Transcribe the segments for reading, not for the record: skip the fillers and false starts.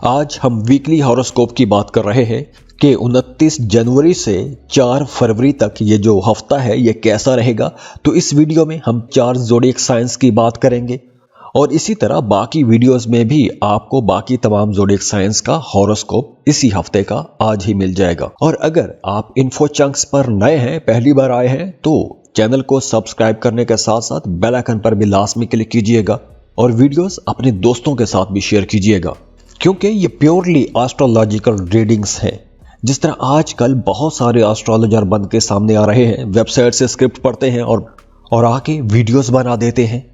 आज हम weekly horoscope की बात कर रहे हैं कि 29 जनवरी से 4 फरवरी तक ये जो हफ्ता है ये कैसा रहेगा। तो इस वीडियो में हम 4 ज़ोडिएक साइंस की बात करेंगे और इसी तरह बाकी वीडियोस में भी आपको बाकी तमाम ज़ोडिएक साइंस का हॉरोस्कोप इसी हफ्ते का आज ही मिल जाएगा। और अगर आप इन्फो चंक्स पर नए हैं, पहली बार आए हैं, तो चैनल को सब्सक्राइब करने के साथ साथ बेल आइकन पर भी लाजमी क्लिक कीजिएगा और वीडियोस अपने दोस्तों के साथ भी शेयर कीजिएगा, क्योंकि ये प्योरली एस्ट्रोलॉजिकल रीडिंग्स हैं। जिस तरह आजकल बहुत सारे एस्ट्रोलॉजर बन के सामने आ रहे हैं, वेबसाइट से स्क्रिप्ट पढ़ते हैं और आके वीडियोस बना देते हैं।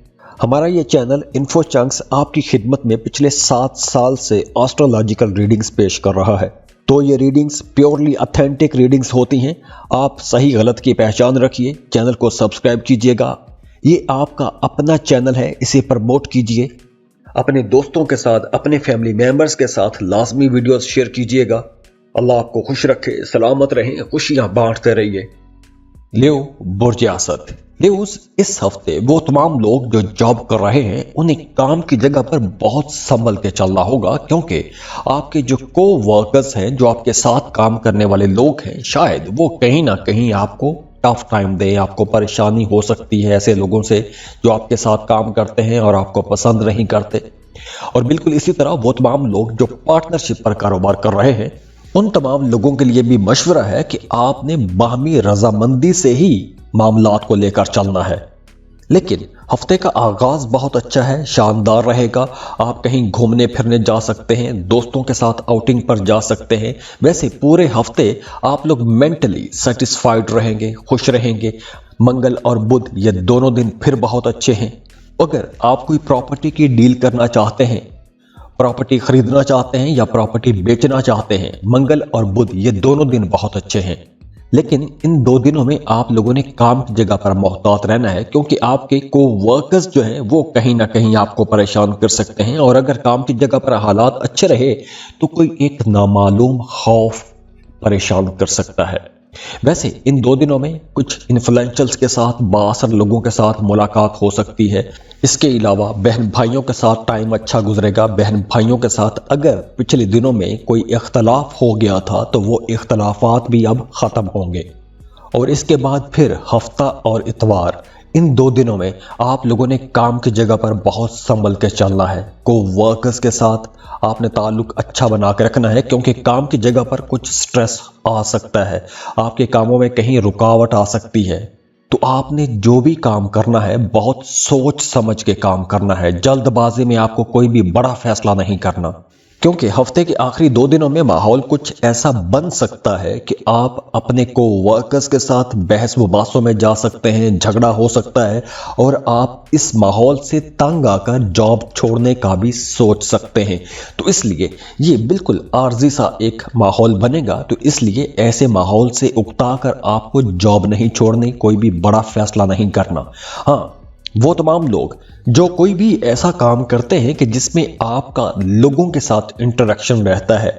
हमारा ये चैनल इन्फो चंक्स आपकी खिदमत में पिछले 7 साल से एस्ट्रोलॉजिकल रीडिंग्स पेश कर रहा है। तो ये रीडिंग्स प्योरली ऑथेंटिक रीडिंग्स होती हैं। आप सही गलत की पहचान रखिए, चैनल को सब्सक्राइब कीजिएगा। ये आपका अपना चैनल है, इसे प्रमोट कीजिए। अपने दोस्तों के साथ, अपने फैमिली मेंबर्स के साथ लाजमी वीडियोस शेयर कीजिएगा। अल्लाह आपको खुश रखे, सलामत रहें, खुशियां बांटते रहिए। लियो बुर्ज असद। लियोस, इस हफ्ते वो तमाम लोग जो जॉब कर रहे हैं उन्हें काम की जगह पर बहुत संभल के चलना होगा, क्योंकि आपके जो को वर्कर्स हैं, जो आपके साथ काम करने वाले लोग हैं, शायद वो कहीं ना कहीं आपको टफ टाइम दे, आपको परेशानी हो सकती है ऐसे लोगों से जो आपके साथ काम करते हैं और आपको पसंद नहीं करते। और बिल्कुल इसी तरह वो तमाम लोग जो पार्टनरशिप पर कारोबार कर रहे हैं, उन तमाम लोगों के लिए भी मशवरा है कि आपने बाहमी रजामंदी से ही मामलात को लेकर चलना है। लेकिन हफ्ते का आगाज बहुत अच्छा है, शानदार रहेगा। आप कहीं घूमने फिरने जा सकते हैं, दोस्तों के साथ आउटिंग पर जा सकते हैं। वैसे पूरे हफ्ते आप लोग मेंटली सेटिस्फाइड रहेंगे, खुश रहेंगे। मंगल और बुध ये दोनों दिन फिर बहुत अच्छे हैं। अगर आप कोई प्रॉपर्टी की डील करना चाहते हैं, प्रॉपर्टी खरीदना चाहते हैं या प्रॉपर्टी बेचना चाहते हैं, मंगल और बुध ये दोनों दिन बहुत अच्छे हैं। लेकिन इन 2 दिनों में आप लोगों ने काम की जगह पर मोहतात रहना है, क्योंकि आपके को वर्कर्स जो हैं वो कहीं ना कहीं आपको परेशान कर सकते हैं। और अगर काम की जगह पर हालात अच्छे रहे तो कोई एक नामालूम खौफ परेशान कर सकता है। वैसे इन 2 दिनों में कुछ इन्फ्लुएंशर्स के साथ, बाअसर लोगों के साथ मुलाकात हो सकती है। इसके अलावा बहन भाइयों के साथ टाइम अच्छा गुजरेगा। बहन भाइयों के साथ अगर पिछले दिनों में कोई इख्तलाफ हो गया था तो वो इख्तलाफात भी अब ख़त्म होंगे। और इसके बाद फिर हफ्ता और इतवार, इन 2 दिनों में आप लोगों ने काम की जगह पर बहुत संभल के चलना है। को वर्कर्स के साथ आपने ताल्लुक अच्छा बना के रखना है, क्योंकि काम की जगह पर कुछ स्ट्रेस आ सकता है, आपके कामों में कहीं रुकावट आ सकती है। तो आपने जो भी काम करना है बहुत सोच समझ के काम करना है। जल्दबाजी में आपको कोई भी बड़ा फैसला नहीं करना, क्योंकि हफ्ते के आखिरी 2 दिनों में माहौल कुछ ऐसा बन सकता है कि आप अपने को वर्कर्स के साथ बहस मुबासों में जा सकते हैं, झगड़ा हो सकता है और आप इस माहौल से तंग आकर जॉब छोड़ने का भी सोच सकते हैं। तो इसलिए ये बिल्कुल आर्जी सा एक माहौल बनेगा। तो इसलिए ऐसे माहौल से उकता कर आपको जॉब नहीं छोड़नी, कोई भी बड़ा फैसला नहीं करना। हाँ, वो तमाम लोग जो कोई भी ऐसा काम करते हैं कि जिसमें आपका लोगों के साथ इंटरेक्शन रहता है,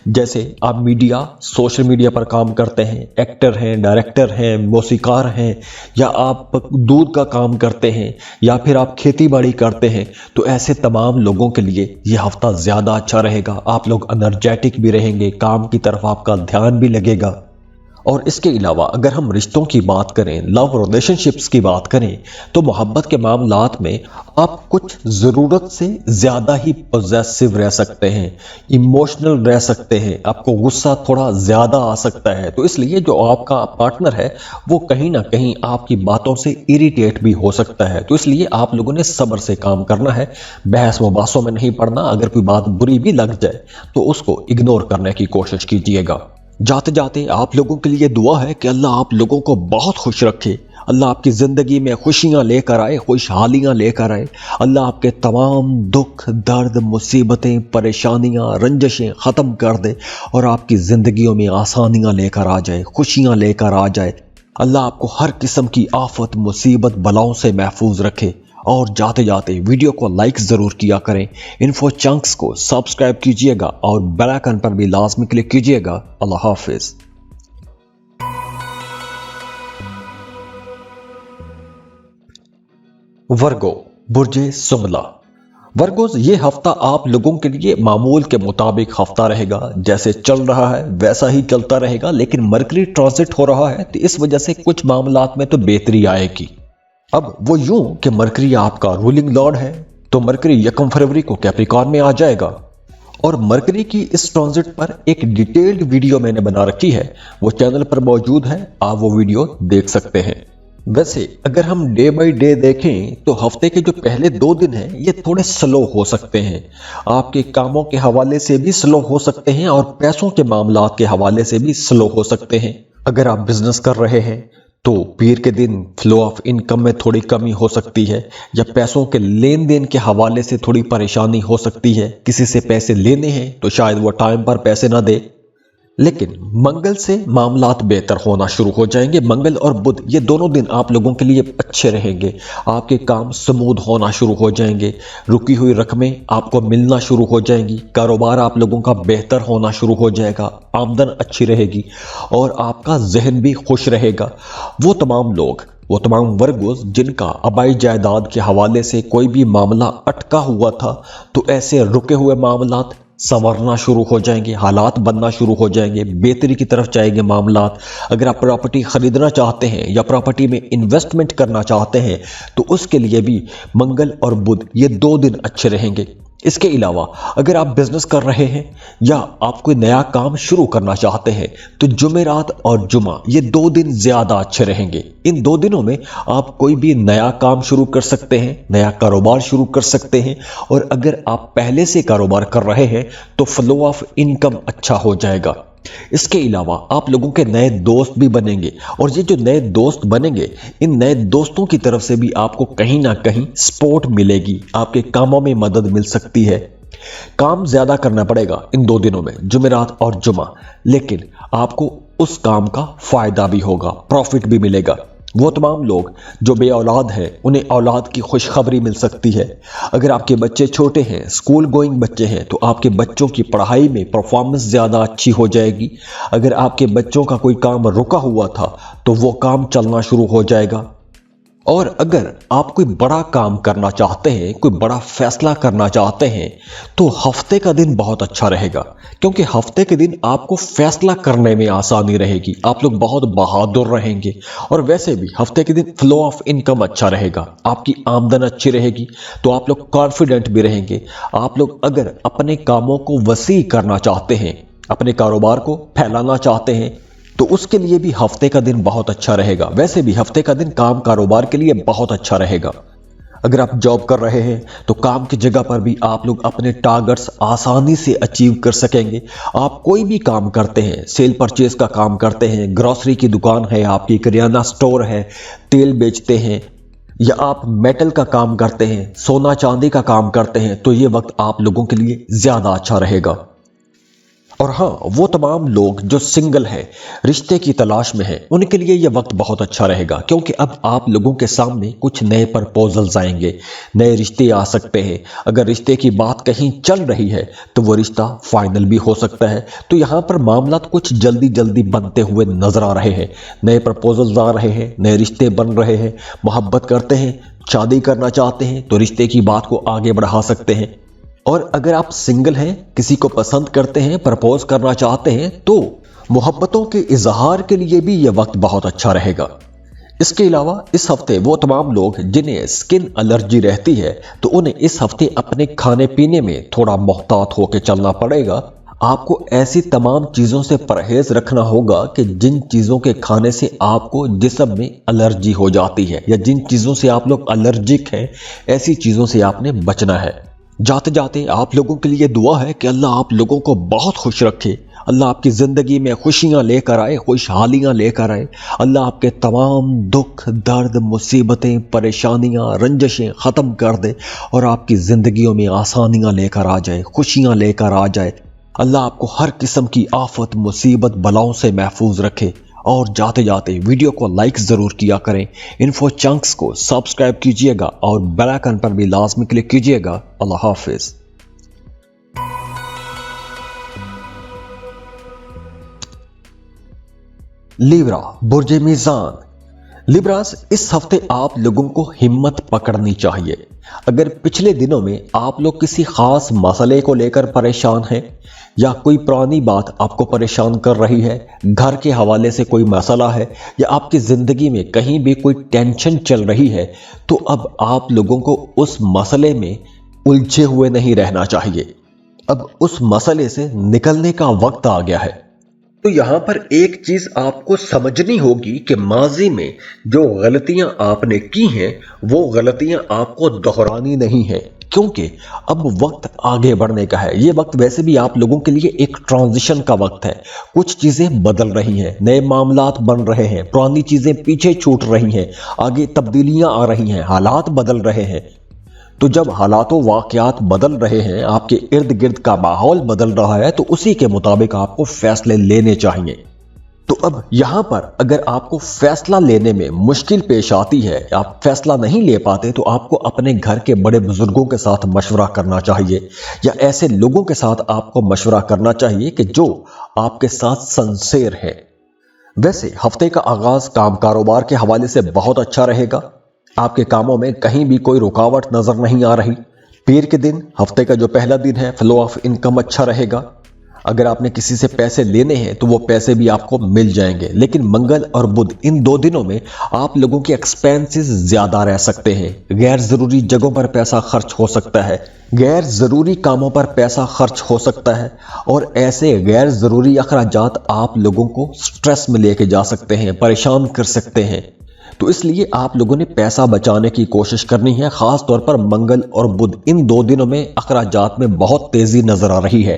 जैसे आप मीडिया, सोशल मीडिया पर काम करते हैं, एक्टर हैं, डायरेक्टर हैं, मौसीकार हैं, या आप दूध का काम करते हैं, या फिर आप खेती बाड़ी करते हैं, तो ऐसे तमाम लोगों के लिए ये हफ्ता ज़्यादा अच्छा रहेगा। आप लोग एनर्जेटिक भी रहेंगे, काम की तरफ आपका ध्यान भी लगेगा। और इसके अलावा अगर हम रिश्तों की बात करें, लव रिलेशनशिप्स की बात करें, तो मोहब्बत के मामलात में आप कुछ ज़रूरत से ज़्यादा ही पॉजेसिव रह सकते हैं, इमोशनल रह सकते हैं, आपको गुस्सा थोड़ा ज़्यादा आ सकता है। तो इसलिए जो आपका पार्टनर है वो कहीं ना कहीं आपकी बातों से इरिटेट भी हो सकता है। तो इसलिए आप लोगों ने सब्र से काम करना है, बहस मुबासों में नहीं पड़ना। अगर कोई बात बुरी भी लग जाए तो उसको इग्नोर करने की कोशिश कीजिएगा। जाते जाते आप लोगों के लिए दुआ है कि अल्लाह आप लोगों को बहुत खुश रखे, अल्लाह आपकी ज़िंदगी में खुशियाँ लेकर आए, खुशहालियाँ लेकर आए। अल्लाह आपके तमाम दुख, दर्द, मुसीबतें, परेशानियाँ, रंजशें ख़त्म कर दे और आपकी ज़िंदगियों में आसानियाँ लेकर आ जाए, खुशियाँ लेकर आ जाए। अल्लाह आपको हर किस्म की आफत, मुसीबत, बलाओं से महफूज रखे। और जाते जाते वीडियो को लाइक ज़रूर किया करें, इन्फो चंक्स को सब्सक्राइब कीजिएगा और बेल आइकन पर भी लाजमी क्लिक कीजिएगा। अल्लाह हाफिज़। वर्गो, बुर्जे सुमला। वर्गोस, ये हफ्ता आप लोगों के लिए मामूल के मुताबिक हफ्ता रहेगा। जैसे चल रहा है वैसा ही चलता रहेगा, लेकिन मरकरी ट्रांजिट हो रहा है तो इस वजह से कुछ मामलात में तो बेहतरी आएगी। अब वो यूं कि मरकरी आपका रूलिंग लॉर्ड है, तो मरकरी 1 फरवरी को कैप्रिकॉर्न में आ जाएगा। और मरकरी की इस ट्रांजिट पर एक डिटेल्ड वीडियो मैंने बना रखी है, वो चैनल पर मौजूद है, आप वो वीडियो देख सकते हैं। वैसे अगर हम डे बाय डे देखें तो हफ्ते के जो पहले 2 दिन हैं ये थोड़े स्लो हो सकते हैं। आपके कामों के हवाले से भी स्लो हो सकते हैं और पैसों के मामलात के हवाले से भी स्लो हो सकते हैं। अगर आप बिजनेस कर रहे हैं तो पीर के दिन फ्लो ऑफ इनकम में थोड़ी कमी हो सकती है, या पैसों के लेन देन के हवाले से थोड़ी परेशानी हो सकती है। किसी से पैसे लेने हैं तो शायद वो टाइम पर पैसे ना दे, लेकिन मंगल से मामलात बेहतर होना शुरू हो जाएंगे। मंगल और बुध ये दोनों दिन आप लोगों के लिए अच्छे रहेंगे। आपके काम स्मूथ होना शुरू हो जाएंगे, रुकी हुई रकमें आपको मिलना शुरू हो जाएंगी, कारोबार आप लोगों का बेहतर होना शुरू हो जाएगा, आमदन अच्छी रहेगी और आपका जहन भी खुश रहेगा। वो तमाम वर्गोस जिनका आबाई जायदाद के हवाले से कोई भी मामला अटका हुआ था, तो ऐसे रुके हुए मामलात संवरना शुरू हो जाएंगे, हालात बनना शुरू हो जाएंगे, बेहतरी की तरफ जाएंगे मामलात। अगर आप प्रॉपर्टी खरीदना चाहते हैं या प्रॉपर्टी में इन्वेस्टमेंट करना चाहते हैं तो उसके लिए भी मंगल और बुध ये 2 दिन अच्छे रहेंगे। इसके अलावा अगर आप बिजनेस कर रहे हैं या आप कोई नया काम शुरू करना चाहते हैं तो जुमेरात और जुमा ये 2 दिन ज्यादा अच्छे रहेंगे। इन 2 दिनों में आप कोई भी नया काम शुरू कर सकते हैं, नया कारोबार शुरू कर सकते हैं। और अगर आप पहले से कारोबार कर रहे हैं तो फ्लो ऑफ इनकम अच्छा हो जाएगा। इसके अलावा आप लोगों के नए दोस्त भी बनेंगे, और ये जो नए दोस्त बनेंगे, इन नए दोस्तों की तरफ से भी आपको कहीं ना कहीं सपोर्ट मिलेगी, आपके कामों में मदद मिल सकती है। काम ज्यादा करना पड़ेगा इन 2 दिनों में, जुमेरात और जुमा, लेकिन आपको उस काम का फायदा भी होगा, प्रॉफिट भी मिलेगा। वो तमाम लोग जो बे औलाद हैं उन्हें औलाद की खुशखबरी मिल सकती है। अगर आपके बच्चे छोटे हैं, स्कूल गोइंग बच्चे हैं, तो आपके बच्चों की पढ़ाई में परफॉर्मेंस ज़्यादा अच्छी हो जाएगी। अगर आपके बच्चों का कोई काम रुका हुआ था तो वो काम चलना शुरू हो जाएगा। और अगर आप कोई बड़ा काम करना चाहते हैं, कोई बड़ा फैसला करना चाहते हैं, तो हफ्ते का दिन बहुत अच्छा रहेगा, क्योंकि हफ्ते के दिन आपको फैसला करने में आसानी रहेगी, आप लोग बहुत बहादुर रहेंगे। और वैसे भी हफ्ते के दिन फ्लो ऑफ इनकम अच्छा रहेगा, आपकी आमदन अच्छी रहेगी, तो आप लोग कॉन्फिडेंट भी रहेंगे। आप लोग अगर अपने कामों को वसी करना चाहते हैं, अपने कारोबार को फैलाना चाहते हैं, तो उसके लिए भी हफ्ते का दिन बहुत अच्छा रहेगा। वैसे भी हफ्ते का दिन काम कारोबार के लिए बहुत अच्छा रहेगा। अगर आप जॉब कर रहे हैं तो काम की जगह पर भी आप लोग अपने टारगेट्स आसानी से अचीव कर सकेंगे। आप कोई भी काम करते हैं, सेल परचेज का काम करते हैं, ग्रोसरी की दुकान है आपकी, किराना स्टोर है, तेल बेचते हैं, या आप मेटल का काम करते हैं, सोना चांदी का काम करते हैं, तो ये वक्त आप लोगों के लिए ज्यादा अच्छा रहेगा। और हाँ, वो तमाम लोग जो सिंगल हैं, रिश्ते की तलाश में हैं, उनके लिए यह वक्त बहुत अच्छा रहेगा, क्योंकि अब आप लोगों के सामने कुछ नए प्रपोजल्स आएंगे, नए रिश्ते आ सकते हैं। अगर रिश्ते की बात कहीं चल रही है तो वो रिश्ता फाइनल भी हो सकता है। तो यहाँ पर मामला कुछ जल्दी जल्दी बनते हुए नजर आ रहे हैं, नए प्रपोजल्स आ रहे हैं, नए रिश्ते बन रहे हैं। मोहब्बत करते हैं, शादी करना चाहते हैं तो रिश्ते की बात को आगे बढ़ा सकते हैं। और अगर आप सिंगल हैं, किसी को पसंद करते हैं, प्रपोज करना चाहते हैं, तो मोहब्बतों के इजहार के लिए भी यह वक्त बहुत अच्छा रहेगा। इसके अलावा इस हफ्ते वो तमाम लोग जिन्हें स्किन एलर्जी रहती है, तो उन्हें इस हफ्ते अपने खाने पीने में थोड़ा मोहतात होकर चलना पड़ेगा। आपको ऐसी तमाम चीज़ों से परहेज रखना होगा कि जिन चीज़ों के खाने से आपको जिस्म में एलर्जी हो जाती है, या जिन चीज़ों से आप लोग एलर्जिक हैं, ऐसी चीज़ों से आपने बचना है। जाते जाते आप लोगों के लिए दुआ है कि अल्लाह आप लोगों को बहुत खुश रखे, अल्लाह आपकी ज़िंदगी में खुशियाँ लेकर आए, खुशहालियाँ लेकर आए। अल्लाह आपके तमाम दुख, दर्द, मुसीबतें, परेशानियाँ, रंजशें ख़त्म कर दे और आपकी ज़िंदगियों में आसानियाँ लेकर आ जाए, खुशियाँ लेकर आ जाए। अल्लाह आपको हर किस्म की आफत, मुसीबत, बलाओं से महफूज रखे। और जाते जाते वीडियो को लाइक ज़रूर किया करें, इन्फो चंक्स को सब्सक्राइब कीजिएगा और बेल आइकन पर भी लाजमी क्लिक कीजिएगा। अल्लाह हाफिज़। लिब्रा, बुर्जे मीज़ान। लिब्रास, इस हफ्ते आप लोगों को हिम्मत पकड़नी चाहिए। अगर पिछले दिनों में आप लोग किसी खास मसले को लेकर परेशान हैं या कोई पुरानी बात आपको परेशान कर रही है, घर के हवाले से कोई मसला है या आपकी ज़िंदगी में कहीं भी कोई टेंशन चल रही है, तो अब आप लोगों को उस मसले में उलझे हुए नहीं रहना चाहिए। अब उस मसले से निकलने का वक्त आ गया है। तो यहां पर एक चीज आपको समझनी होगी कि माजी में जो गलतियां आपने की हैं वो गलतियां आपको दोहरानी नहीं है, क्योंकि अब वक्त आगे बढ़ने का है। ये वक्त वैसे भी आप लोगों के लिए एक ट्रांजिशन का वक्त है। कुछ चीजें बदल रही हैं, नए मामलात बन रहे हैं, पुरानी चीजें पीछे छूट रही हैं, आगे तब्दीलियां आ रही हैं, हालात बदल रहे हैं। तो जब हालातों वाकयात बदल रहे हैं, आपके इर्द गिर्द का माहौल बदल रहा है, तो उसी के मुताबिक आपको फैसले लेने चाहिए। तो अब यहां पर अगर आपको फैसला लेने में मुश्किल पेश आती है, आप फैसला नहीं ले पाते, तो आपको अपने घर के बड़े बुजुर्गों के साथ मशवरा करना चाहिए या ऐसे लोगों के साथ आपको मशवरा करना चाहिए कि जो आपके साथ सिंसियर है। वैसे हफ्ते का आगाज काम कारोबार के हवाले से बहुत अच्छा रहेगा। आपके कामों में कहीं भी कोई रुकावट नजर नहीं आ रही। पीर के दिन, हफ्ते का जो पहला दिन है, फ्लो ऑफ इनकम अच्छा रहेगा। अगर आपने किसी से पैसे लेने हैं तो वो पैसे भी आपको मिल जाएंगे। लेकिन मंगल और बुध, इन 2 दिनों में आप लोगों के एक्सपेंसेस ज्यादा रह सकते हैं। गैर जरूरी जगहों पर पैसा खर्च हो सकता है, गैर जरूरी कामों पर पैसा खर्च हो सकता है, और ऐसे गैर जरूरी अखराजात आप लोगों को स्ट्रेस में लेके जा सकते हैं, परेशान कर सकते हैं। तो इसलिए आप लोगों ने पैसा बचाने की कोशिश करनी है। खास तौर पर मंगल और बुध, इन 2 दिनों में अखराजात में बहुत तेजी नजर आ रही है।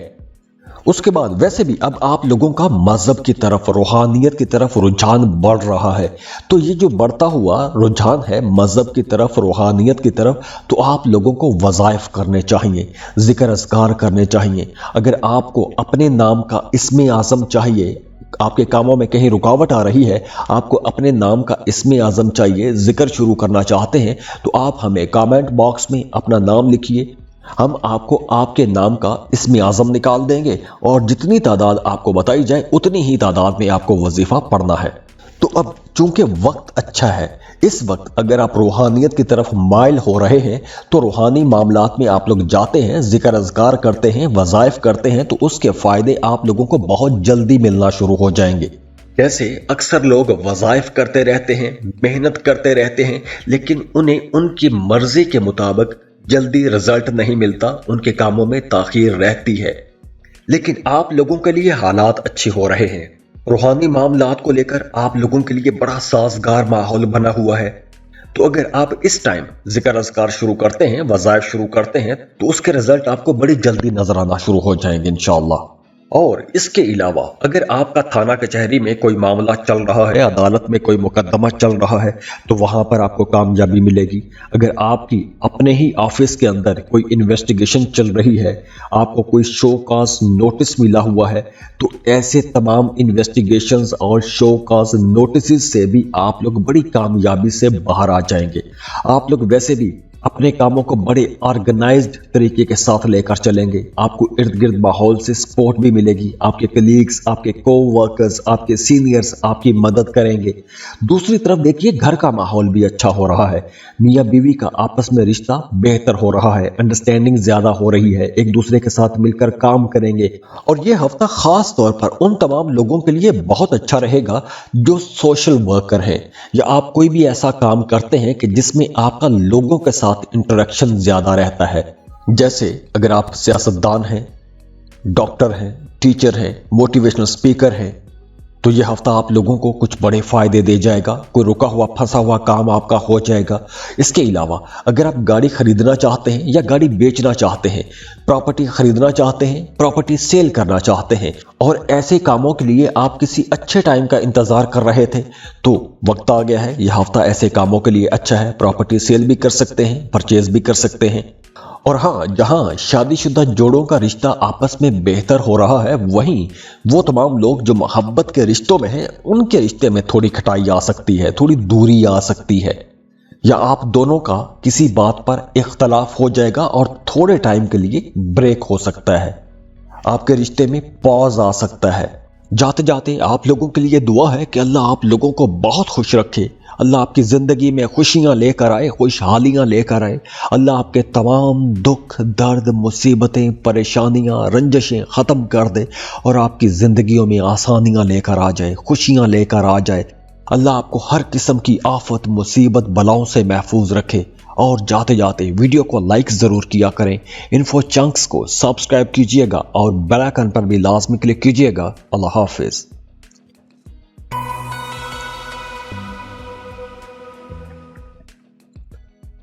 उसके बाद वैसे भी अब आप लोगों का मजहब की तरफ, रूहानियत की तरफ रुझान बढ़ रहा है। तो ये जो बढ़ता हुआ रुझान है मजहब की तरफ, रूहानियत की तरफ, तो आप लोगों को वज़ाइफ करने चाहिए, जिक्र अज़कार करने चाहिए। अगर आपको अपने नाम का इस्मे आज़म चाहिए, आपके कामों में कहीं रुकावट आ रही है, आपको अपने नाम का इस्मे आज़म चाहिए, जिक्र शुरू करना चाहते हैं, तो आप हमें कमेंट बॉक्स में अपना नाम लिखिए। हम आपको आपके नाम का इस्मे आज़म निकाल देंगे और जितनी तादाद आपको बताई जाए उतनी ही तादाद में आपको वजीफा पढ़ना है। तो अब चूंकि वक्त अच्छा है, इस वक्त अगर आप रूहानियत की तरफ माइल हो रहे हैं, तो रूहानी मामलात में आप लोग जाते हैं, जिक्र अज़कार करते हैं, वज़ाइफ करते हैं, तो उसके फ़ायदे आप लोगों को बहुत जल्दी मिलना शुरू हो जाएंगे। जैसे अक्सर लोग वज़ाइफ करते रहते हैं, मेहनत करते रहते हैं, लेकिन उन्हें उनकी मर्जी के मुताबिक जल्दी रिजल्ट नहीं मिलता, उनके कामों में ताख़ीर रहती है। लेकिन आप लोगों के लिए हालात अच्छे हो रहे हैं। रूहानी मामलात को लेकर आप लोगों के लिए बड़ा साजगार माहौल बना हुआ है। तो अगर आप इस टाइम जिक्र अज़कार शुरू करते हैं, वज़ाइफ शुरू करते हैं, तो उसके रिजल्ट आपको बड़ी जल्दी नजर आना शुरू हो जाएंगे इंशाअल्लाह। और इसके अलावा अगर आपका थाना कचहरी में कोई मामला चल रहा है, अदालत में कोई मुकदमा चल रहा है, तो वहां पर आपको कामयाबी मिलेगी। अगर आपकी अपने ही ऑफिस के अंदर कोई इन्वेस्टिगेशन चल रही है, आपको कोई शो काज नोटिस मिला हुआ है, तो ऐसे तमाम इन्वेस्टिगेशंस और शो काज नोटिस से भी आप लोग बड़ी कामयाबी से बाहर आ जाएंगे। आप लोग वैसे भी अपने कामों को बड़े ऑर्गेनाइज्ड तरीके के साथ लेकर चलेंगे। आपको इर्द गिर्द माहौल से सपोर्ट भी मिलेगी। आपके कलीग्स, आपके को-वर्कर्स, आपके सीनियर्स आपकी मदद करेंगे। दूसरी तरफ देखिए, घर का माहौल भी अच्छा हो रहा है। मियाँ बीवी का आपस में रिश्ता बेहतर हो रहा है, अंडरस्टैंडिंग ज्यादा हो रही है, एक दूसरे के साथ मिलकर काम करेंगे। और ये हफ्ता खास तौर पर उन तमाम लोगों के लिए बहुत अच्छा रहेगा जो सोशल वर्कर हैं, या आप कोई भी ऐसा काम करते हैं कि जिसमें आपका लोगों के साथ इंटरेक्शन ज्यादा रहता है। जैसे अगर आप सियासतदान हैं, डॉक्टर हैं, टीचर हैं, मोटिवेशनल स्पीकर हैं, तो यह हफ्ता आप लोगों को कुछ बड़े फायदे दे जाएगा। कोई रुका हुआ फंसा हुआ काम आपका हो जाएगा। इसके अलावा अगर आप गाड़ी खरीदना चाहते हैं या गाड़ी बेचना चाहते हैं, प्रॉपर्टी खरीदना चाहते हैं, प्रॉपर्टी सेल करना चाहते हैं, और ऐसे कामों के लिए आप किसी अच्छे टाइम का इंतजार कर रहे थे, तो वक्त आ गया है। यह हफ्ता ऐसे कामों के लिए अच्छा है। प्रॉपर्टी सेल भी कर सकते हैं, परचेज भी कर सकते हैं। और हाँ, जहां शादीशुदा जोड़ों का रिश्ता आपस में बेहतर हो रहा है, वहीं वो तमाम लोग जो मोहब्बत के रिश्तों में हैं, उनके रिश्ते में थोड़ी खटाई आ सकती है, थोड़ी दूरी आ सकती है, या आप दोनों का किसी बात पर इख्तलाफ हो जाएगा और थोड़े टाइम के लिए ब्रेक हो सकता है। आपके रिश्ते में पॉज आ सकता है। जाते जाते आप लोगों के लिए दुआ है कि अल्लाह आप लोगों को बहुत खुश रखे, अल्लाह आपकी ज़िंदगी में खुशियाँ लेकर आए, खुशहालियाँ लेकर आए। अल्लाह आपके तमाम दुख, दर्द, मुसीबतें, परेशानियाँ, रंजशें ख़त्म कर दे और आपकी ज़िंदगियों में आसानियाँ लेकर आ जाए, खुशियाँ लेकर आ जाए। अल्लाह आपको हर किस्म की आफत, मुसीबत, बलाओं से महफूज रखे। और जाते जाते वीडियो को लाइक ज़रूर किया करें, इन्फो चंक्स को सब्सक्राइब कीजिएगा और बेल आइकन पर भी लाजमी क्लिक कीजिएगा। अल्लाह हाफिज़।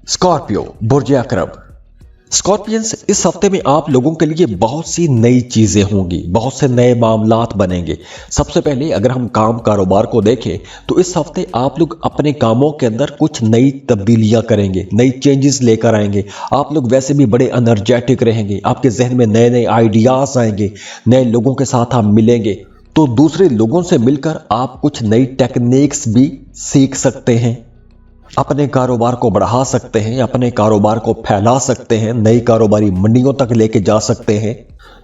स्कॉर्पियो, बुर्ज अकरब। स्कॉर्पियंस, इस हफ्ते में आप लोगों के लिए बहुत सी नई चीजें होंगी, बहुत से नए मामलात बनेंगे। सबसे पहले अगर हम काम कारोबार को देखें तो इस हफ्ते आप लोग अपने कामों के अंदर कुछ नई तब्दीलियां करेंगे, नई चेंजेस लेकर आएंगे। आप लोग वैसे भी बड़े एनर्जेटिक रहेंगे, आपके जहन में नए नए आइडियाज आएंगे, नए लोगों के साथ आप मिलेंगे तो दूसरे लोगों से मिलकर आप कुछ नई टेक्निक्स भी सीख सकते हैं, अपने कारोबार को बढ़ा सकते हैं, अपने कारोबार को फैला सकते हैं, नई कारोबारी मंडियों तक लेके जा सकते हैं।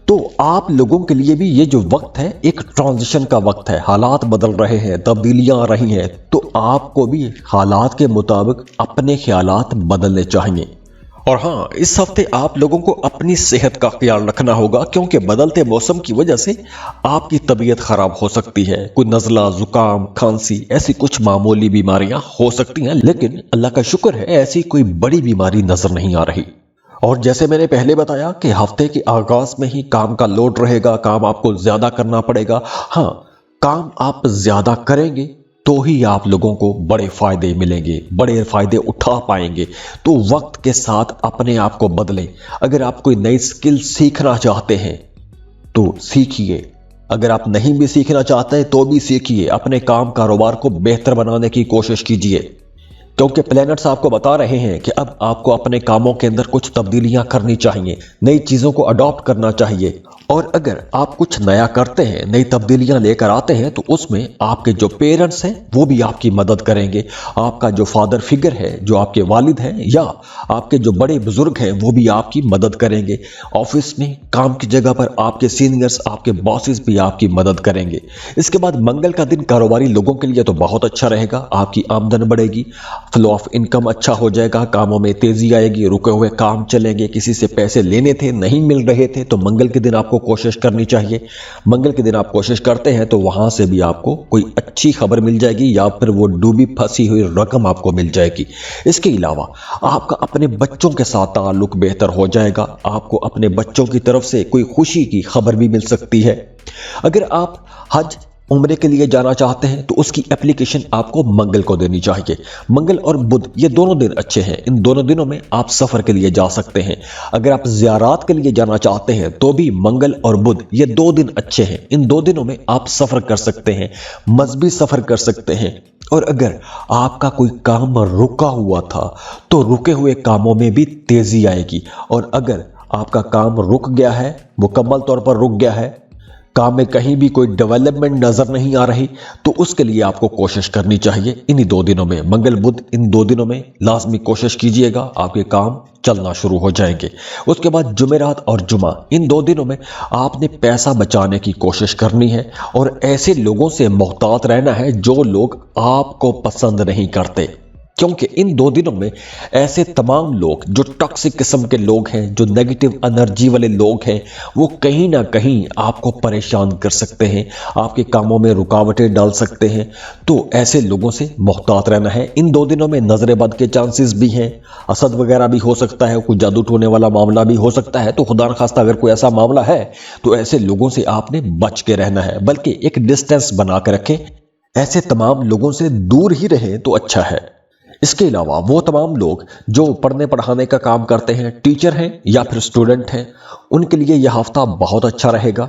तो आप लोगों के लिए भी ये जो वक्त है एक ट्रांजिशन का वक्त है। हालात बदल रहे हैं, तब्दीलियां आ रही हैं, तो आपको भी हालात के मुताबिक अपने ख्यालात बदलने चाहिए। और हाँ, इस हफ्ते आप लोगों को अपनी सेहत का ख्याल रखना होगा, क्योंकि बदलते मौसम की वजह से आपकी तबीयत खराब हो सकती है। कोई नज़ला, जुकाम, खांसी, ऐसी कुछ मामूली बीमारियां हो सकती हैं, लेकिन अल्लाह का शुक्र है ऐसी कोई बड़ी बीमारी नजर नहीं आ रही। और जैसे मैंने पहले बताया कि हफ्ते के आगाज में ही काम का लोड रहेगा, काम आपको ज्यादा करना पड़ेगा। हाँ, काम आप ज्यादा करेंगे तो ही आप लोगों को बड़े फायदे मिलेंगे, बड़े फायदे उठा पाएंगे। तो वक्त के साथ अपने आप को बदलें। अगर आप कोई नई स्किल सीखना चाहते हैं तो सीखिए, अगर आप नहीं भी सीखना चाहते तो भी सीखिए। अपने काम कारोबार को बेहतर बनाने की कोशिश कीजिए, क्योंकि प्लैनेट्स आपको बता रहे हैं कि अब आपको अपने कामों के अंदर कुछ तब्दीलियां करनी चाहिए, नई चीजों को अडॉप्ट करना चाहिए। और अगर आप कुछ नया करते हैं, नई तब्दीलियां लेकर आते हैं, तो उसमें आपके जो पेरेंट्स हैं वो भी आपकी मदद करेंगे। आपका जो फादर फिगर है, जो आपके वालिद हैं या आपके जो बड़े बुजुर्ग हैं, वो भी आपकी मदद करेंगे। ऑफिस में, काम की जगह पर आपके सीनियर्स, आपके बॉसेस भी आपकी मदद करेंगे। इसके बाद मंगल का दिन कारोबारी लोगों के लिए तो बहुत अच्छा रहेगा। आपकी आमदन बढ़ेगी, फ्लो ऑफ इनकम अच्छा हो जाएगा, कामों में तेजी आएगी, रुके हुए काम चलेंगे। किसी से पैसे लेने थे, नहीं मिल रहे थे, तो मंगल के दिन आपको कोशिश करनी चाहिए। मंगल के दिन आप कोशिश करते हैं तो वहां से भी आपको कोई अच्छी खबर मिल जाएगी या फिर वो डूबी फंसी हुई रकम आपको मिल जाएगी। इसके अलावा आपका अपने बच्चों के साथ ताल्लुक बेहतर हो जाएगा। आपको अपने बच्चों की तरफ से कोई खुशी की खबर भी मिल सकती है। अगर आप हज उम्रे के लिए जाना चाहते हैं तो उसकी एप्लीकेशन आपको मंगल को देनी चाहिए। मंगल और बुध ये दोनों दिन अच्छे हैं, इन दोनों दिनों में आप सफर के लिए जा सकते हैं। अगर आप ज़ियारात के लिए जाना चाहते हैं तो भी मंगल और बुध ये 2 दिन अच्छे हैं। इन 2 दिनों में आप सफर कर सकते हैं, मजहबी सफर कर सकते हैं। और अगर आपका कोई काम रुका हुआ था तो रुके हुए कामों में भी तेजी आएगी। और अगर आपका काम रुक गया है, मुकम्मल तौर पर रुक गया है, काम में कहीं भी कोई डेवलपमेंट नजर नहीं आ रही, तो उसके लिए आपको कोशिश करनी चाहिए इन्हीं 2 दिनों में, मंगल बुध, इन 2 दिनों में लाजमी कोशिश कीजिएगा, आपके काम चलना शुरू हो जाएंगे। उसके बाद जुमेरात और जुमा, इन 2 दिनों में आपने पैसा बचाने की कोशिश करनी है और ऐसे लोगों से मोहतात रहना है जो लोग आपको पसंद नहीं करते, क्योंकि इन 2 दिनों में ऐसे तमाम लोग जो टॉक्सिक किस्म के लोग हैं, जो नेगेटिव एनर्जी वाले लोग हैं, वो कहीं ना कहीं आपको परेशान कर सकते हैं, आपके कामों में रुकावटें डाल सकते हैं। तो ऐसे लोगों से मोहतात रहना है। इन 2 दिनों में नजर बद के चांसेस भी हैं, असद वगैरह भी हो सकता है, कोई जादू टोने वाला मामला भी हो सकता है। तो खुदा न खास्ता अगर कोई ऐसा मामला है तो ऐसे लोगों से आपने बच के रहना है, बल्कि एक डिस्टेंस बना के रखें। ऐसे तमाम लोगों से दूर ही रहें तो अच्छा है। इसके अलावा वो तमाम लोग जो पढ़ने पढ़ाने का काम करते हैं, टीचर हैं या फिर स्टूडेंट हैं, उनके लिए यह हफ्ता बहुत अच्छा रहेगा।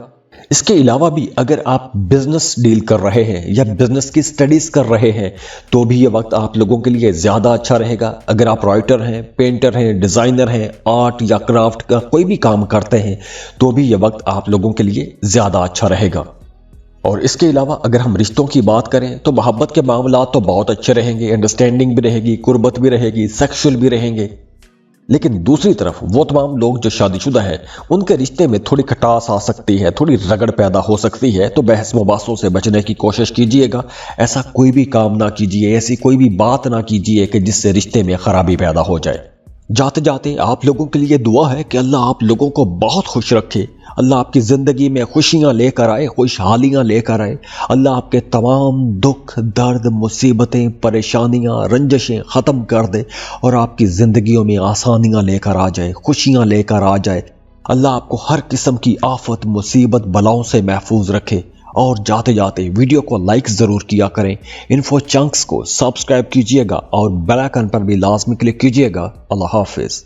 इसके अलावा भी अगर आप बिजनेस डील कर रहे हैं या बिजनेस की स्टडीज कर रहे हैं तो भी ये वक्त आप लोगों के लिए ज्यादा अच्छा रहेगा। अगर आप राइटर हैं, पेंटर हैं, डिजाइनर हैं, आर्ट या क्राफ्ट का कोई भी काम करते हैं तो भी ये वक्त आप लोगों के लिए ज्यादा अच्छा रहेगा। और इसके अलावा अगर हम रिश्तों की बात करें तो मोहब्बत के मामला तो बहुत अच्छे रहेंगे, अंडरस्टैंडिंग भी रहेगी, कुर्बत भी रहेगी, सेक्सुअल भी रहेंगे। लेकिन दूसरी तरफ वो तमाम लोग जो शादीशुदा हैं उनके रिश्ते में थोड़ी खटास आ सकती है, थोड़ी रगड़ पैदा हो सकती है, तो बहस मुबासों से बचने की कोशिश कीजिएगा। ऐसा कोई भी काम ना कीजिए, ऐसी कोई भी बात ना कीजिए कि जिससे रिश्ते में खराबी पैदा हो जाए। जाते जाते आप लोगों के लिए दुआ है कि अल्लाह आप लोगों को बहुत खुश रखे, अल्लाह आपकी ज़िंदगी में खुशियां लेकर आए, खुशहालियां लेकर आए। अल्लाह आपके तमाम दुख, दर्द, मुसीबतें, परेशानियां, रंजशें ख़त्म कर दे और आपकी ज़िंदगियों में आसानियां लेकर आ जाए, खुशियां लेकर आ जाए। अल्लाह आपको हर किस्म की आफत, मुसीबत, बलाओं से महफूज रखे। और जाते जाते वीडियो को लाइक ज़रूर किया करें, इन्फो चंक्स को सब्सक्राइब कीजिएगा और बेल आइकन पर भी लाजमी क्लिक कीजिएगा। अल्लाह हाफिज़।